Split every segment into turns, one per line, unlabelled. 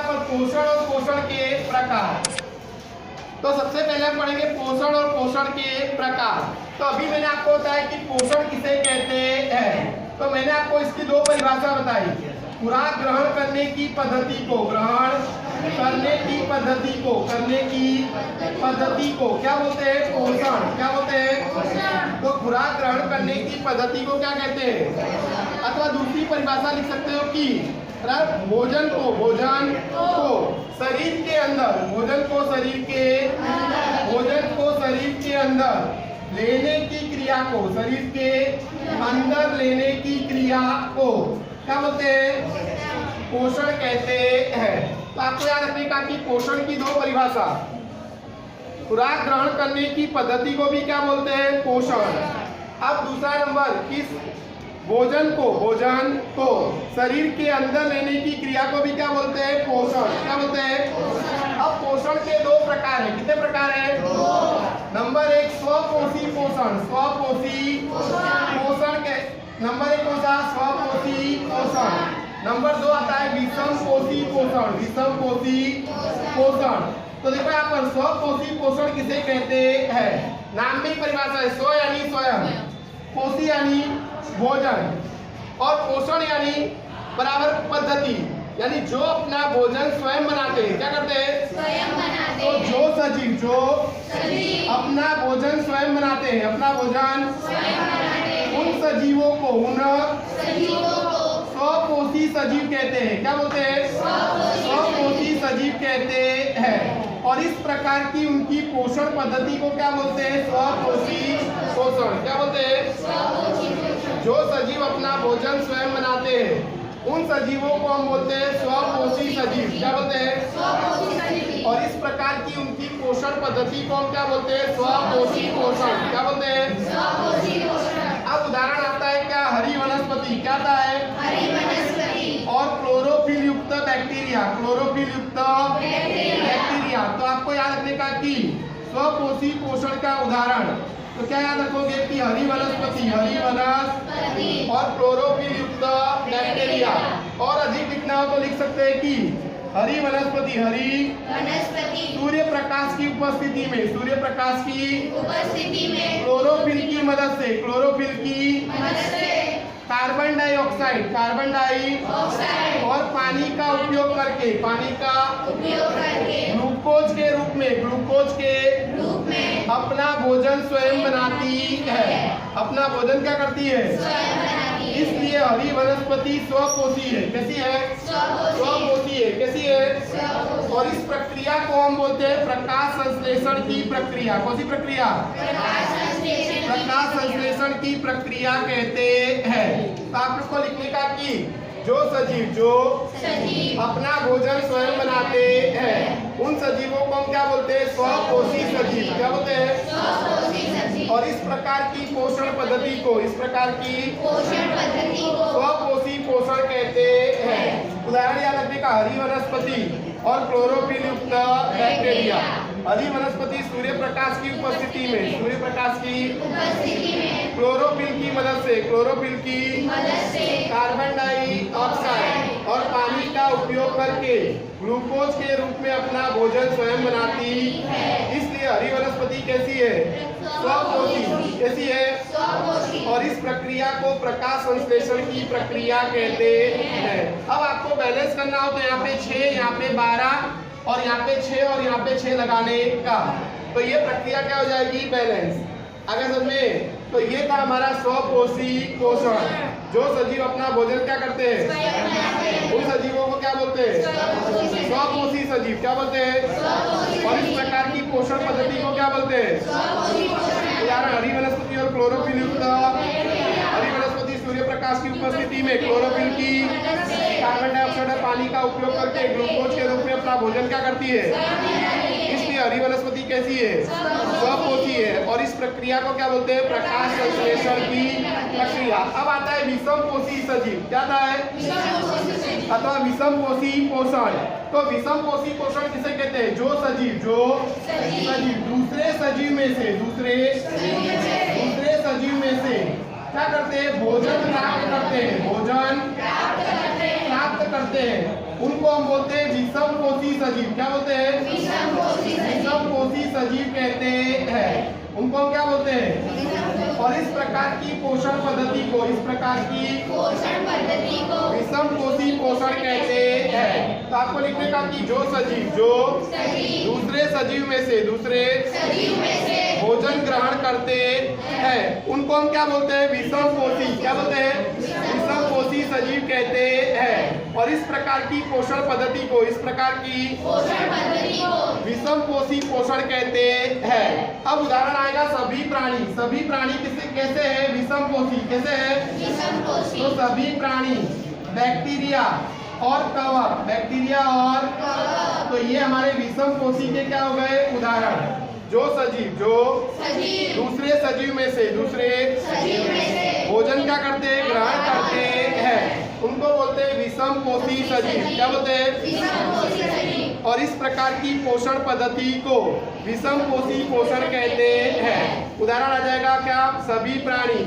पर पोषण और पोषण के प्रकार। तो सबसे पहले हम पढ़ेंगे पोषण और पोषण के प्रकार। तो अभी मैंने आपको बताया कि पोषण किसे कहते हैं। तो मैंने आपको इसकी दो परिभाषा बताई, खुराक ग्रहण करने की पद्धति को, ग्रहण करने की पद्धति को, करने की पद्धति को क्या बोलते हैं? पोषण। क्या बोलते हैं? तो खुराक ग्रहण करने की पद्धति को क्या कहते हैं? अथवा दूसरी परिभाषा लिख सकते हो कि भोजन को, भोजन को शरीर के अंदर, भोजन को शरीर के, भोजन को शरीर के अंदर लेने की क्रिया को, शरीर के अंदर लेने की क्रिया को क्या बोलते हैं? पोषण कहते हैं। तो आपको याद रखने का कि पोषण की दो परिभाषा, खुराक ग्रहण करने की पद्धति को भी क्या बोलते हैं? पोषण। अब दूसरा नंबर, किस भोजन को, भोजन को शरीर के अंदर लेने की क्रिया को भी क्या बोलते हैं? पोषण। क्या बोलते हैं? अब पोषण के दो प्रकार हैं। कितने प्रकार हैं? नंबर एक स्वपोषी पोषण, स्वपोषी पोषण के नंबर एक कौन सा? स्वपोषी पोषण। नंबर दो आता है विषम पोषी पोषण, विषम पोषी पोषण। तो देखो यहाँ पर स्वपोषी पोषण किसे कहते हैं? नाम में ही परिभाषा है, स्व यानी स्वयं, पोषी यानी भोजन, और पोषण यानी बराबर पद्धति, यानी जो अपना भोजन स्वयं बनाते हैं। क्या करते हैं?
स्वयं बनाते
तो
हैं।
जो सजीव, जो अपना भोजन स्वयं बनाते हैं, अपना भोजन
स्वयं बनाते हैं,
उन सजीवों को, उन
सजीवों को
स्वपोषी सजीव कहते हैं। क्या बोलते हैं? स्वपोषी सजीव कहते हैं। और इस प्रकार की उनकी पोषण पद्धति को क्या बोलते हैं? स्वपोषी पोषण। क्या बोलते हैं? जो सजीव अपना भोजन स्वयं बनाते हैं उन सजीवों को हम बोलते हैं स्वपोषी सजीव। क्या बोलते हैं? और इस प्रकार की उनकी पोषण पद्धति को हम क्या बोलते हैं? स्वपोषी पोषण। क्या बोलते हैं? अब उदाहरण आता है क्या? हरी वनस्पति। क्या आता है?
हरी वनस्पति
और क्लोरोफिल युक्त बैक्टीरिया, क्लोरोफिल युक्त बैक्टीरिया। तो आपको याद रखने का कि स्वपोषी पोषण का उदाहरण, तो क्या याद रखोगे कि हरी वनस्पति, हरी वनस्पति और क्लोरोफिल युक्त बैक्टीरिया। और अधिक लिखना हो तो लिख सकते हैं कि हरी वनस्पति, हरी
वनस्पति
सूर्य प्रकाश की उपस्थिति में, सूर्य प्रकाश की
उपस्थिति में
क्लोरोफिल की मदद से, क्लोरोफिल की
मदद से
कार्बन डाइऑक्साइड, कार्बन डाइऑक्साइड और पानी का उपयोग करके, पानी का
उपयोग करके
ग्लूकोज के रूप में, ग्लूकोज के
रूप में
अपना भोजन स्वयं बनाती है। अपना भोजन क्या करती है?
स्वयं बनाती है।
इसलिए हरी वनस्पति स्वपोषी है। कैसी है? स्वपोषी है। कैसी है? और इस प्रक्रिया को हम बोलते हैं प्रकाश संश्लेषण की प्रक्रिया। कौन सी प्रक्रिया? प्रकाश संश्लेषण की प्रक्रिया कहते हैं। तो आप लोग को लिखने का कि जो सजीव, जो अपना भोजन स्वयं बनाते हैं उन सजीवों को हम क्या बोलते हैं? स्वपोषी सजीव। क्या बोलते हैं? और इस प्रकार की पोषण पद्धति को, इस प्रकार की
पोषण पद्धति को
स्वपोषी पोषण कहते हैं। उदाहरण याद रखने का, हरी वनस्पति और क्लोरोफिल युक्त बैक्टीरिया। हरी वनस्पति सूर्य प्रकाश की उपस्थिति में, सूर्य प्रकाश की
उपस्थिति में
क्लोरोफिल की मदद से, क्लोरोफिल की
मदद से
कार्बन डाइऑक्साइड और पानी का उपयोग करके ग्लूकोज के रूप में अपना भोजन स्वयं बनाती है। इसलिए हरी वनस्पति कैसी है? स्वपोषी। कैसी है? और इस प्रक्रिया को प्रकाश संश्लेषण की प्रक्रिया कहते हैं। अब आपको बैलेंस करना हो तो यहाँ पे 6, यहाँ पे 12 और यहाँ पे 6 और यहाँ पे 6 लगाने का, तो ये प्रक्रिया क्या हो जाएगी? बैलेंस। आगे समझ में? तो ये था हमारा स्वपोषी पोषण। जो सजीव अपना भोजन क्या करते हैं उन सजीवों को क्या बोलते हैं? स्वपोषी सजीव। क्या बोलते हैं? और इस प्रकार की पोषण पद्धति को क्या बोलते हैं? उदाहरण हरी वनस्पति और क्लोरोफिल युक्त, हरी वनस्पति सूर्य प्रकाश की उपस्थिति में क्लोरोफिल की कार्बन डाइऑक्साइड और पानी का उपयोग करके ग्लूकोज के रूप में अपना भोजन क्या करती है? इसलिए हरी वनस्पति कैसी है? स्वपोषी है। और इस प्रक्रिया को क्या बोलते हैं? प्रकाश संश्लेषण की प्रक्रिया। अब आता है विषम पोषी सजीव। क्या आता है? अथवा विषम पोषी पोषण। तो विषम पोषी पोषण किसे कहते हैं? जो सजीव, जो सजीव दूसरे सजीव में से, दूसरे सजीव में से क्या करते हैं? भोजन प्राप्त करते हैं, भोजन प्राप्त करते हैं उनको हम बोलते हैं विषमपोषी सजीव। क्या बोलते हैं?
विषमपोषी सजीव।
विषमपोषी सजीव कहते हैं। उनको हम क्या बोलते हैं? और इस प्रकार की पोषण पद्धति को, इस प्रकार की
पोषण पद्धति को
विषमपोषी पोषण कहते हैं। तो आपको लिखने का कि जो सजीव, जो
सजीव
दूसरे सजीव में से भोजन ग्रहण करते हैं, उनको हम क्या बोलते हैं? विषमपोषी। क्या बोलते हैं? विषमपोषी सजीव कहते हैं। और इस प्रकार की पोषण पद्धति को, इस प्रकार की
पोषण पद्धति को
विषमपोषी पोषण कहते हैं। अब उदाहरण आएगा सभी प्राणी। सभी प्राणी कैसे है? विषमपोषी। कैसे है?
विषमपोषी।
तो सभी प्राणी बैक्टीरिया और कवक, बैक्टीरिया और तो ये हमारे विषमपोषी के क्या हो गए? उदाहरण। जो सजीव, जो
सजीव
दूसरे सजीव में से भोजन क्या करते हैं? ग्रहण करते हैं, उनको बोलते हैं विषमपोषी सजीव। क्या बोलते हैं?
विषमपोषी सजीव।
और इस प्रकार की पोषण पद्धति को विषमपोषी पोषण कहते हैं। उदाहरण आ जाएगा क्या? सभी प्राणी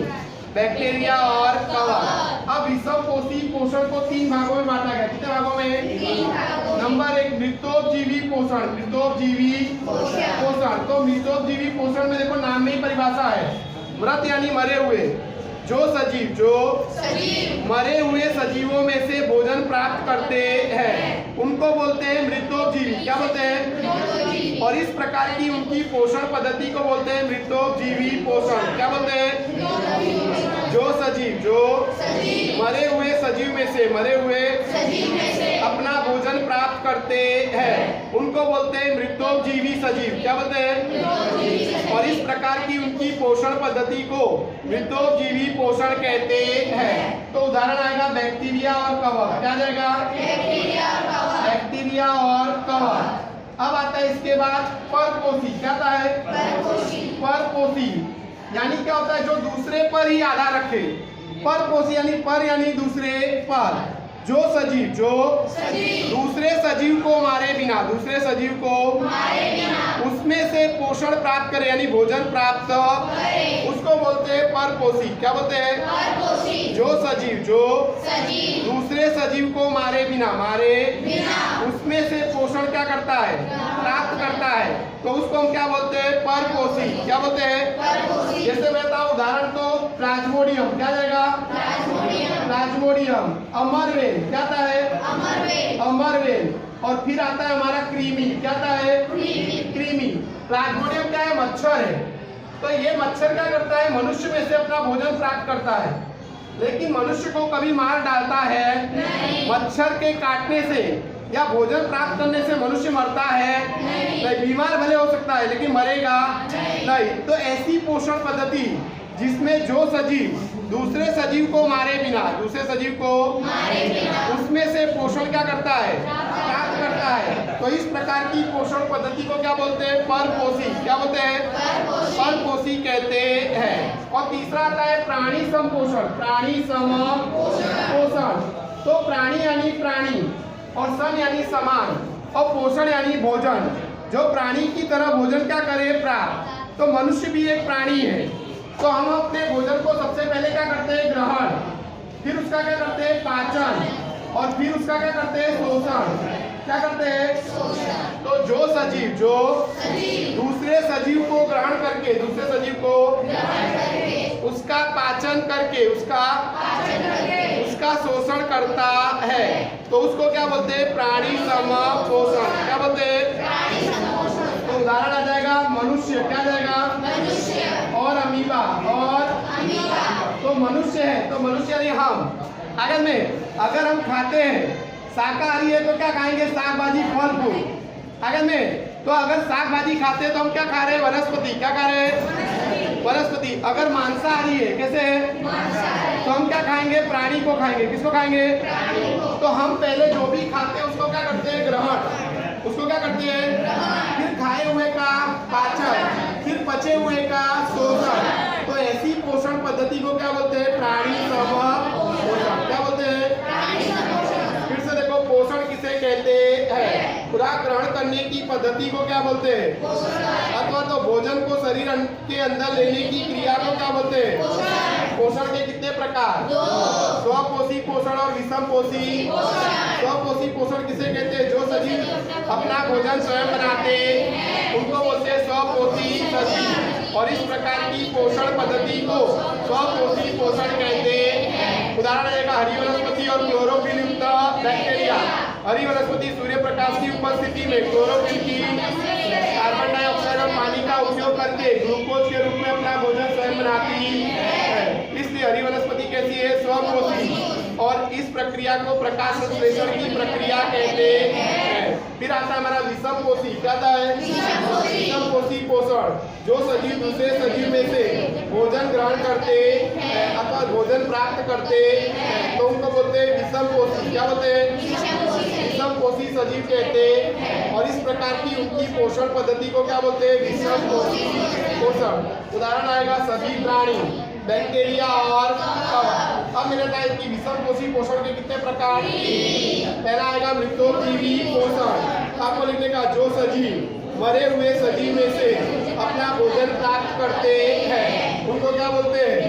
बैक्टीरिया और कवक। अब विषमपोषी पोषण को 3 भागों में बांटा गया। कितने भागों में?
3 भागों में।
नंबर 1 मृतोपजीवी पोषण। मृतोपजीवी पोषण। तो मृतोपजीवी पोषण में देखो नाम में ही परिभाषा है, मृत यानी मरे हुए। जो सजीव, जो
सजीव
मरे हुए सजीवों में से भोजन प्राप्त करते हैं, उनको बोलते हैं मृतोपजीवी। क्या बोलते हैं? और इस प्रकार की उनकी पोषण पद्धति को बोलते हैं मृतोपजीवी पोषण। क्या बोलते हैं? जो सजीव, जो मरे हुए सजीव में से अपना भोजन प्राप्त करते हैं, उनको बोलते हैं मृतोपजीवी सजीव। क्या बोलते हैं? और इस प्रकार की उनकी पोषण पद्धति को मृतोपजीवी पोषण कहते हैं। तो उदाहरण आएगा बैक्टीरिया और कवक। क्या जाएगा? बैक्टीरिया और कवक। अब आता है इसके बाद परपोषी। क्या आता है? परपोषी यानी क्या होता है? जो दूसरे पर ही आधार रखे। परपोषी यानी पर यानी दूसरे पर। जो सजीव, जो दूसरे सजीव को मारे बिना, दूसरे सजीव को उसमें से पोषण प्राप्त करे यानी भोजन प्राप्त, उसको बोलते हैं परपोषी। क्या बोलते हैं? जो सजीव, जो दूसरे सजीव को मारे बिना उसमें से पोषण क्या करता है? प्राप्त करता है, तो उसको हम क्या बोलते हैं? परपोषी। क्या बोलते हैं? जैसे मैं बताऊं उदाहरण, तो प्लाज्मोडियम। क्या जाएगा? प्लाज्मोडियम। अमरवेल। क्या आता है? अमरवेल। और फिर आता है हमारा कृमि। क्या आता है? कृमि। प्लाज्मोडियम क्या है? मच्छर है। तो ये मच्छर क्या करता है? मनुष्य में से अपना भोजन प्राप्त करता है, लेकिन मनुष्य को कभी मार डालता है? मच्छर के काटने से या भोजन प्राप्त करने से मनुष्य मरता है? नहीं। बीमार भले हो सकता है लेकिन मरेगा नहीं। तो ऐसी पोषण पद्धति जिसमें जो सजीव दूसरे सजीव को मारे बिना, दूसरे सजीव को उसमें से पोषण क्या करता है? प्राप्त करता है। तो इस प्रकार की पोषण पद्धति को क्या बोलते हैं? परपोषी। क्या बोलते हैं? परपोषी कहते हैं। और तीसरा आता है प्राणी समपोषण। प्राणी समपोषण। तो प्राणी यानी प्राणी और सम यानी समान और पोषण यानी भोजन। जो प्राणी की तरह भोजन क्या करे? प्राप्त। तो मनुष्य भी एक प्राणी है, तो हम अपने भोजन को सबसे पहले क्या करते हैं? ग्रहण। फिर उसका क्या करते हैं? पाचन। और फिर उसका क्या करते हैं? शोषण। क्या करते हैं? तो जो सजीव, जो दूसरे सजीव को ग्रहण करके, दूसरे सजीव को उसका पाचन करके, उसका शोषण करता है, तो उसको क्या बोलते हैं? प्राणी समपोषण। क्या बोलते हैं? तो उदाहरण आ जाएगा मनुष्य। क्या जाएगा? और अमीबा। और तो मनुष्य है, तो मनुष्य यानी हम। अगर हम खाते हैं शाकाहारी है तो क्या खाएंगे? साग भाजी फल फूल। तो अगर साग भाजी खाते हैं तो हम क्या खा रहे हैं? वनस्पति। क्या खा रहे हैं? वनस्पति। अगर मांसाहारी है, कैसे है? तो हम क्या खाएंगे? प्राणी को खाएंगे। किसको खाएंगे? तो हम पहले जो भी खाते हैं उसको क्या करते हैं? ग्रहण। उसको क्या करते हैं? फिर खाए हुए का पाचन, फिर पचे हुए का शोषण। तो ऐसी पोषण पद्धति को क्या बोलते हैं? प्राणी समपोषण। क्या बोलते हैं? फिर से देखो पोषण किसे कहते हैं? खुराक ग्रहण करने की पद्धति को क्या बोलते हैं? अथवा तो भोजन को शरीर के अंदर लेने की क्रिया को क्या बोलते हैं? पोषण के कितने प्रकार? स्वपोषी पोषण और विषम पोषी। स्वपोषी पोषण किसे कहते हैं? जो सजीव अपना भोजन स्वयं बनाते उनको बोलते हैं स्वपोषी सजीव। और इस प्रकार की पोषण पद्धति को स्वपोषी पोषण कहते हैं। उदाहरण रहेगा हरी वनस्पति और क्लोरोफिल युक्त बैक्टीरिया। हरी वनस्पति सूर्य प्रकाश की उपस्थिति में क्लोरोफिल की कार्बन डाइऑक्साइड और पानी का उपयोग करके ग्लूकोज के रूप में अपना भोजन स्वयं बनाती है। इसलिए हरी वनस्पति कैसी है? स्वपोषी। और इस प्रक्रिया को प्रकाश संश्लेषण की प्रक्रिया कहते हैं। फिर आता है हमारा विषम पोषी। क्या था है? विषम पोषी पोषण। जो सजीव दूसरे सजीव में से भोजन ग्रहण करते अथवा भोजन प्राप्त करते तो उनको बोलते हैं विषम पोषी। क्या बोलते हैं? विषम पोषी सजीव कहते हैं। और इस प्रकार की उनकी पोषण पद्धति को क्या बोलते हैं? विषम पोषी पोषण। उदाहरण आएगा सभी प्राणी, बैक्टीरिया और अब मिलता है कि विषम पोषी पोषण के कितने प्रकार? पहला आएगा मृतोपजीवी पोषण। आपको लिखने का जो सजीव मरे हुए सजीव में से अपना भोजन प्राप्त करते हैं उनको क्या बोलते हैं?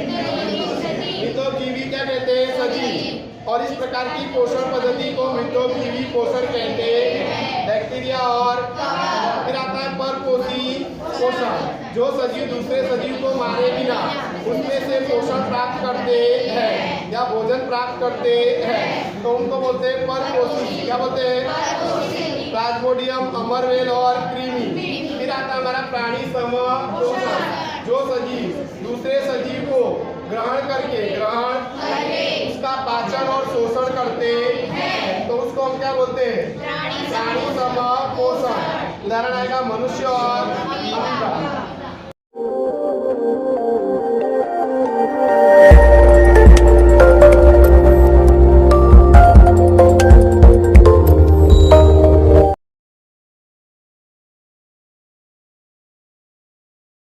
मृतोपजीवी क्या कहते हैं? सजीव। और इस प्रकार की पोषण पद्धति को मृतोपजीवी पोषण कहते हैं। बैक्टीरिया और फिर आता है परपोषी पोषण। जो सजीव दूसरे सजीव को मारे बिना उसमें से पोषण प्राप्त करते हैं या भोजन प्राप्त करते हैं तो उनको बोलते हैं परपोषी। क्या बोलते हैं? प्लाज्मोडियम, अमरवेल और कृमि। फिर आता है हमारा प्राणी समूह पोषण। जो सजीव दूसरे सजीव को ग्रहण करके उसका पाचन और शोषण करते हैं तो उसको हम क्या बोलते हैं? प्राणी समूह पोषण। उदाहरण आएगा मनुष्य और अमीबा।